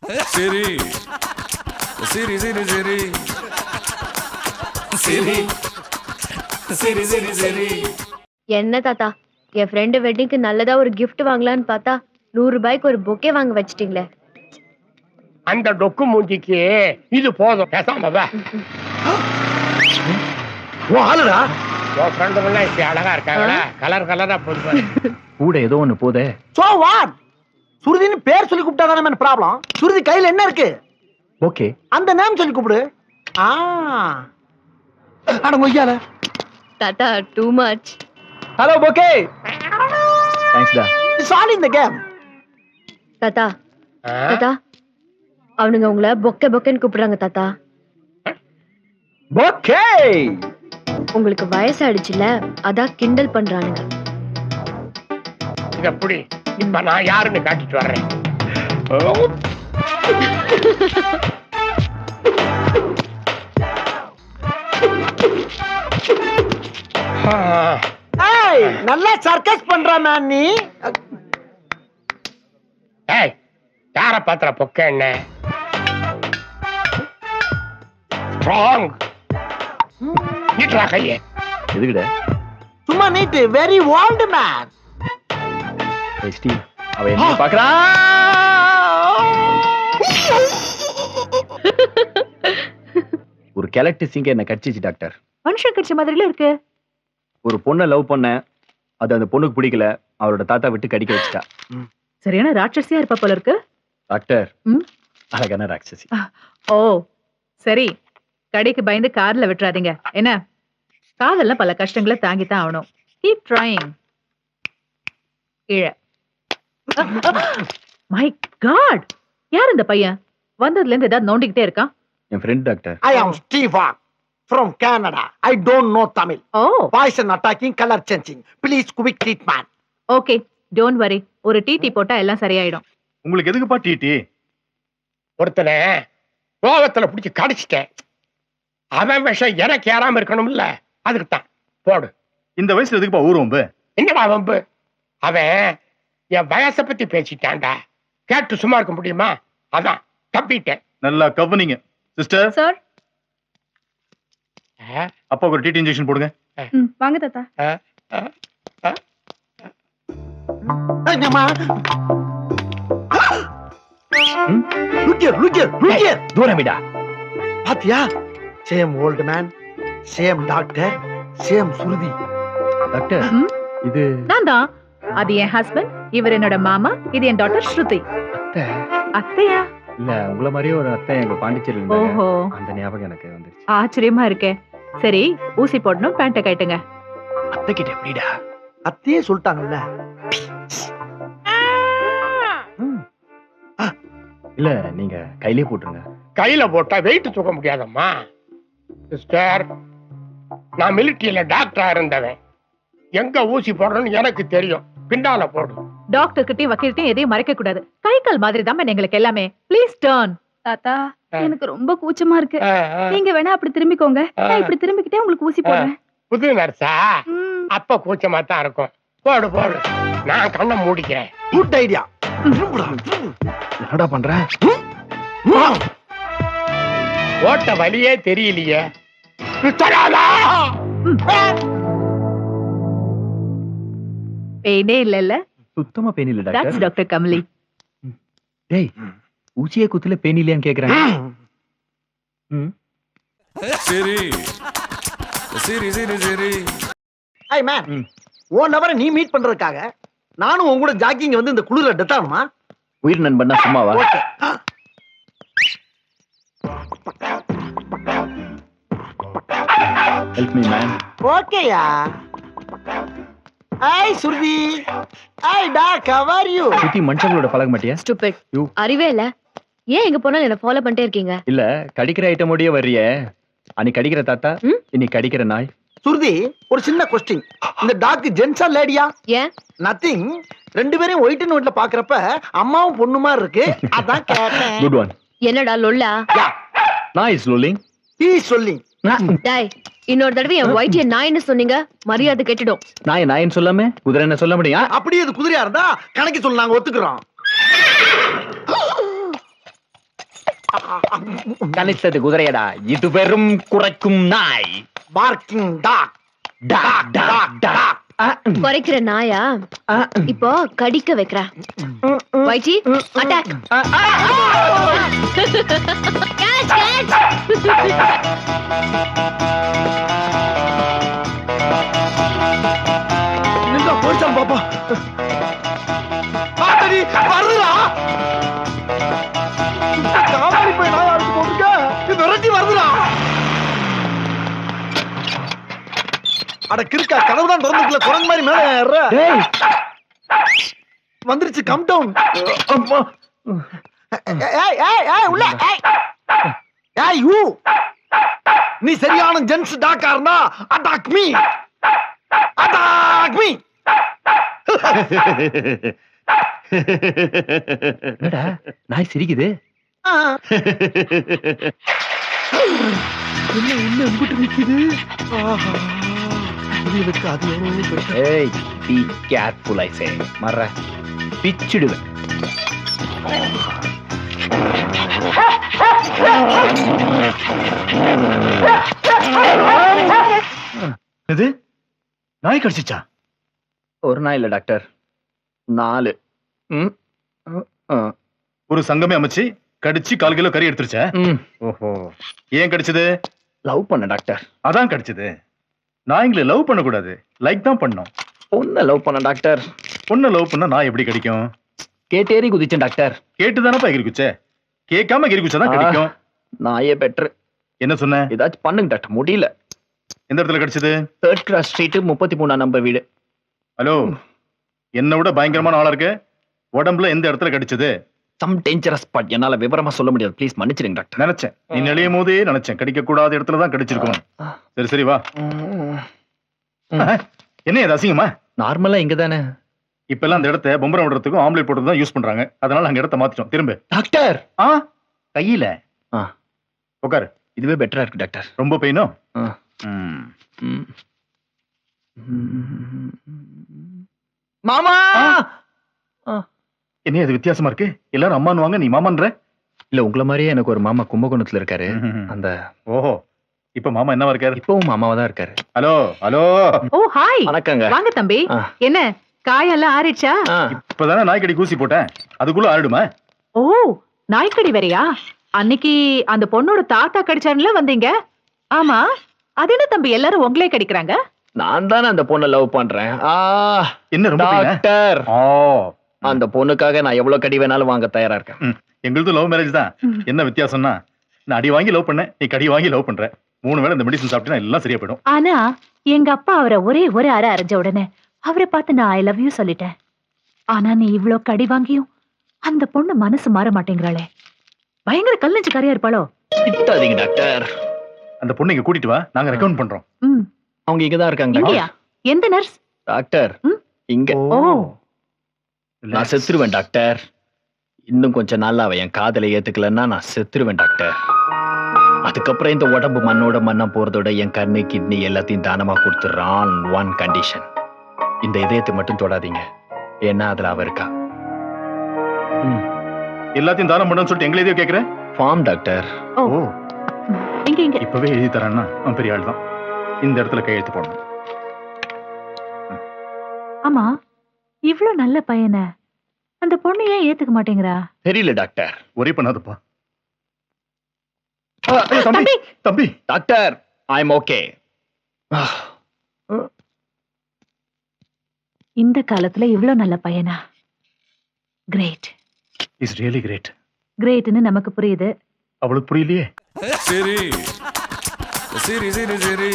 சரி சரி சரி சரி சரி சரி சரி சரி. என்ன தாத்தா, என் ஃப்ரெண்டு வெட்டிங்க்கு நல்லதா ஒரு gift வாங்கலான்னு பார்த்தா 100 ரூபாய்க்கு ஒரு பொக்கே வாங்க வச்சிட்டீங்களே. அந்த டொக்கு மூஞ்சிக்கு இது போதும், பேசாம வா. ஆளுடா உன் ஃப்ரெண்டுங்கெல்லாம் இப்படி அழகா இருக்காங்களா? கலர் கலரா போடுவாரு. கூட ஏதோ ஒண்ணு போதே. So what? சுருதின்னு பேர் சொல்லி கூப்பிட்டாதானே என்ன ப்ராப்ளம்? சுருதி கையில என்ன இருக்கு? ஓகே, அந்த நேம் சொல்லி கூப்பிடு. அட கொய்யால. தாத்தா too much. Hello okay, thanks டா. It's all in the game. தாத்தா தாத்தா, அவனுங்க உங்களை பொக்கே பொக்கேன்னு கூப்பிடுறாங்க தாத்தா. ஓகே. உங்களுக்கு வயசாயிடுச்சுல, அதான் கிண்டல் பண்றானுங்க. இது எப்படி? இப்ப நான் யாருன்னு காட்டிட்டு வர்றேன். ஏய், நல்லா சர்க்கஸ் பண்ற மேன் நீ. ஏய், யார பாத்திர பொக்க என்ன? ஸ்ட்ராங். நீட்ரா கையே. எதுக்குடா? சும்மா நீட்டு. Very old man. ஏய் ஸ்டீவ், அவ என்ன பாக்குறா? ஒரு கெலக்ட் சிங்க என்ன கடிச்சிச்சு டாக்டர். மனுஷன் கடிச்ச மாதிரில இருக்கு. ஒரு பொண்ணை லவ் பண்ண, அது அந்த பொண்ணுக்கு பிடிக்கல, அவளோட தாத்தா விட்டு கடிக்க வச்சுட்டா. சரியான ராட்சசியா இருப்பா போல இருக்கு. டாக்டர், அழகான ராட்சசி. ஓ சரி, கடைக்கு பயந்து கார்ல விட்டுறாதீங்க என்ன. காதெல்லாம் பல கஷ்டங்களை தாங்கித்தான் ஆகணும். Keep trying. கீழே. மை காட், யார் இந்த பையன்? வந்ததுல இருந்து ஏதாவது நோண்டிக்கிட்டே இருக்கான். என் friend doctor. I am Steve from Canada. I don't know Tamil. ஓ Poison attacking, color changing. Please quick treatment. Okay, don't worry. ஒரு டிடி போட்டா எல்லாம் சரியாயிடும். உங்களுக்கு எதுக்குப்பா டிடி? ஒருத்தனை கோவத்துல பிடிச்சி கடிச்சிட்டேன். அவன் விஷம் எனக்கு ஏறாம இருக்கணும்ல, அதுக்கு தான் போடு. இந்த வயசுல எதுக்குப்பா ஊருவம்பு? என்னடா வம்பு? அவன் என் வயசை பத்தி பேசிட்டான்டா. கேட்டு சும்மா இருக்க முடியுமா? அதான் தப்பிட்டேன். நல்லா கவனிங்க சிஸ்டர். சார், அப்பாவுக்கு ஒரு டிடி இன்ஜெக்ஷன் போடுங்க. வாங்க தாத்தா. என்னம்மா? Look here. தூரமிடா. பாத்தியா? Same old man, same doctor, same Shruthi. Doctor, இது நான் தான். அது என் ஹஸ்பண்ட், இவர் என்னோட மாமா, இது என் டாட்டர் ஸ்ருதி. அத்தையா? இல்ல, உங்கள மாதிரியே ஒரு அத்தை எங்க பாண்டிச்சேரியில இருந்தாங்க. ஓஹோ, அந்த ஞாபகம் எனக்கு வந்துருச்சு. ஆச்சரியமா இருக்கே. சரி, ஊசி போடணும், பேண்ட கட்டுங்க. அத்தை கிட்ட எப்படிடா? அத்தையே சொல்லிட்டாங்கல்ல. இல்ல, நீங்க கையிலே போட்டுருங்க. கையில போட்டா வெயிட் தூக்க முடியாதம்மா. சிஸ்டர், நான் மிலிட்டரியில டாக்டரா இருந்தவன். எங்க ஊசி போடணும்னு எனக்கு தெரியும். பின்னால போடு. டாக்டர் கிட்டயும் வக்கீல்கிட்டயும் எதையும் மறைக்க கூடாது. கை கால் மாதிரி தான் எங்களுக்கு எல்லாமே. Please turn. தாத்தா, எனக்கு ரொம்ப கூச்சமா இருக்கு. நீங்க வேணா அப்படி திரும்பிக்கோங்க, நான் இப்படி திரும்பிக்கிட்டே உங்களுக்கு ஊசி போடுறேன். புது நர்ஸா? அப்ப கூச்சமா தான் இருக்கும். போடு போடு, நான் கண்ணை மூடிக்கிறேன். Good idea. என்னடா பண்ற? ஓட்ட வழியே தெரியலையே. பெயினே இல்லல்ல? சுத்தமா பெயின் இல்ல தட்ஸ் டாக்டர். டாக்டர் கமலி. டேய், ஊசியே குத்துல பெயின் இல்லையான்னு கேக்குறாங்க. சரி சரி சரி சரி. ஐ மேன், 1 hour நீ மீட் பண்றதுக்காக நானும் உங்க கூட ஜாக்கிங் வந்து இந்த குளிர்ல டெத் ஆகுமா? உயிர் நண்பன்னா சும்மாவா? ஓகே. Help me man. ஓகேயா. Hi Shruthi. Hi doc, how are you? சுத்தி மனுஷங்களோட பழக மாட்டியா? ஸ்டூபிட். யூ. அறிவே இல்ல. ஏன் எங்க போனாலும் என்ன ஃபாலோ பண்ணிட்டே இருக்கீங்க? இல்ல, கடிக்கிற ஐட்டமோடயே வர்றியே. அன்னைக்கு கடிக்கிற தாத்தா, இன்னைக்கு கடிக்கிற நாய். சுருதி, ஒரு சின்ன கொஸ்டின். இந்த டாக் ஜென்ஸா லேடியா? ஏன்? நத்திங். 2 பேரையும் ஒயிட் அண்ட் ஒயிட்ல பாக்குறப்ப அம்மாவும் பொண்ணு மாதிரி இருக்கு, அதான் கேட்டேன். Good one. என்னடா லொல்லா? நாய் இஸ் லோலிங். ஹி இஸ் சொல்லிங். டேய், இன்னொரு தடவை என் ஒயிட் நாயின்னு சொன்னீங்க, மரியாதை கெட்டுடும். நாயின்னு சொல்லாம குதிரை என்ன சொல்ல முடியும்? அப்படியே அது குதிரையா இருந்தா கணக்கு சொல்ல நாங்க ஒத்துக்கிறோம். கணித்தது குதிரையடா, இது வெறும் குறைக்கும் நாய். Barking dog. Dog dog dog. குறைக்கிற நாயா இப்போ கடிக்க வைக்கிறா. வைச்சி அட்டாக். போயிட்டான் பாப்பா. பாத்தடி வருதுடா. காமாடி போய் நாய் அடிச்சு போட்டுக்க. இது விரட்டி வருதுடா. அட கிறுக்கா, கதவு தான் திறந்துக்கல, குரங்கு மாதிரி மேல ஏறுற. வந்துருச்சு, கம் டவுன். ஏய் ஏய் ஏய் உள்ள ஏய். ஏய் யூ, நீ சரியான ஜென்ஸ் டாக்கா இருந்தா அட்டாக் மீ. Attack me. என்னடா நாய் சிரிக்குது? என்ன என்ன எங்கிட்டு நிக்குது? ஆஹா, புரியலுக்கு அது எவ்வளவு பெருசு. ஏய், பி கேர்ஃபுல் ஐ சே. மர்ற பிச்சிடுவேன். இது நாய் கடிச்சிச்சா? ஒரு நாய் இல்ல டாக்டர், 4. ஒரு சங்கமே அமைச்சு கடிச்சு 1/4 கிலோ கறி எடுத்துருச்சா? ஓஹோ, ஏன் கடிச்சது? லவ் பண்ண டாக்டர். அதான் கடிச்சது. நாய்ங்களை லவ் பண்ண கூடாது, லைக் தான் பண்ணணும். பொண்ணை லவ் பண்ண டாக்டர். பொண்ணை லவ் பண்ணா நாய் எப்படி கடிக்கும்? கேட்டேரி குதிச்சேன் டாக்டர். கேட்டுதானப்பா எகிரி குச்ச, கேட்காம எகிரி குச்சாதான் கடிக்கும். நாயே பெட்ரு. என்ன சொன்ன? ஏதாச்சும் பண்ணுங்க டாக்டர், முடியல. எந்த இடத்துல கடிச்சது? 3rd கிராஸ் ஸ்ட்ரீட் 33ஆம் நம்பர் வீடு. ஹலோ, என்னை விட பயங்கரமான ஆளா இருக்கு. உடம்புல எந்த இடத்துல கடிச்சது? சம் டேஞ்சரஸ் ஸ்பாட், என்னால விவரமா சொல்ல முடியாது, ப்ளீஸ் மன்னிச்சிடுங்க டாக்டர். நினைச்சேன், நீ நெளியும் போதே நினைச்சேன் கடிக்க கூடாத இடத்துல தான் கடிச்சிருக்கணும். சரி சரி வா. என்ன இது அசிங்கமா? நார்மலா இங்க தானே இப்ப எல்லாம் அந்த இடத்த பொம்பரம் விடுறதுக்கும் ஆம்லேட் போடுறது தான் யூஸ் பண்றாங்க. அதனால அங்க இடத்த மாத்திட்டோம். திரும்ப டாக்டர். கையில உட்காரு. இதுவே பெட்டரா இருக்கு டாக்டர். ரொம்ப பெயினோ? மாமா. என்ன இது வித்தியாசமா இருக்கு? எல்லாரும் அம்மானுவாங்க, நீ மாமான்ற? இல்ல, உங்கள மாதிரியே எனக்கு ஒரு மாமா கும்பகோணத்துல இருக்காரு. அந்த ஓஹோ, இப்ப மாமா என்னவா இருக்காரு? இப்பவும் மாமாவா தான் இருக்காரு. Hello hello. Oh hi. வணக்கங்க. வாங்க தம்பி. என்ன காயெல்லாம் ஆறிடுச்சா? இப்பதானே நாய்க்கடி ஊசி போட்டேன், அதுக்குள்ள ஆறிடுமா? ஓ, நாய்க்கடி வேறயா? அன்னைக்கு அந்த பொண்ணோட தாத்தா கடிச்சாருல வந்தீங்க. ஆமா, அது என்ன தம்பி எல்லாரும் உங்களே கடிக்கிறாங்க? நான் தானே அந்த பொண்ணை லவ் பண்றேன். என்ன ரொம்ப டாக்டர், அந்த பொண்ணுக்காக நான் எவ்வளவு கடி வேணாலும் வாங்க தயாரா இருக்கேன். எங்களுது லவ் மேரேஜ் தான். என்ன வித்தியாசம்னா, நான் அடி வாங்கி லவ் பண்ணேன், நீ கடி வாங்கி லவ் பண்ற. 3 வேளை இந்த மெடிசன் சாப்பிட்டா எல்லாம் சரியா போயிடும். ஆனா எங்க அப்பா அவரை ஒரே ஒரு அரை அரைஞ்ச உடனே அவரை பார்த்து நான் ஐ லவ் யூ சொல்லிட்டேன். ஆனா நீ இவ்ளோ கடி வாங்கியும் அந்த பொண்ணு மனசு மாற மாட்டேங்கிறாளே. பயங்கர கல்லஞ்சு கரையா இருப்பாளோ? திட்டாதீங்க டாக்டர். அந்த பொண்ணு இங்க கூட்டிட்டு வா, நாங்க ரெக்கமெண்ட் பண்றோம். அவங்க இங்கதான் இருக்காங்க இங்கயா? எந்த நர்ஸ்? டாக்டர் இங்க. ஓ, நான் செத்துருவேன் டாக்டர். இன்னும் கொஞ்ச நாள் அவ என் காதலை ஏத்துக்கலன்னா நான் செத்துருவேன் டாக்டர். அதுக்கப்புறம் இந்த உடம்பு மண்ணோட மண்ணா போறதோட என் கண்ணு கிட்னி எல்லாத்தையும் தானமா கொடுத்துறான். ஒன் கண்டிஷன், இந்த இதயத்தை மட்டும் தொடாதீங்க, ஏன்னா அதுல அவ இருக்கா. எல்லாத்தையும் தானம் பண்ணணும்னு சொல்லிட்டு எங்களை எதையோ கேக்குறேன். Form doctor. ஓ, இங்க இங்க. இப்பவே எழுதி தரான்னா அவன் பெரிய ஆள் தான். இந்த இடத்துல கையெழுத்து போடணும். ஆமா, இவ்ளோ நல்ல பையனை அந்த பொண்ணு ஏன் ஏத்துக்க மாட்டேங்கிறா? தெரியல டாக்டர். ஒரே பண்ணாதப்பா. தம்பி தம்பி. Doctor, I am okay. இந்த காலத்துல இவ்ளோ நல்ல பையனா? கிரேட். Is really great. கிரேட்னு நமக்கு புரியுது, அவளுக்கு புரியலையே. சரி சரி சரி சரி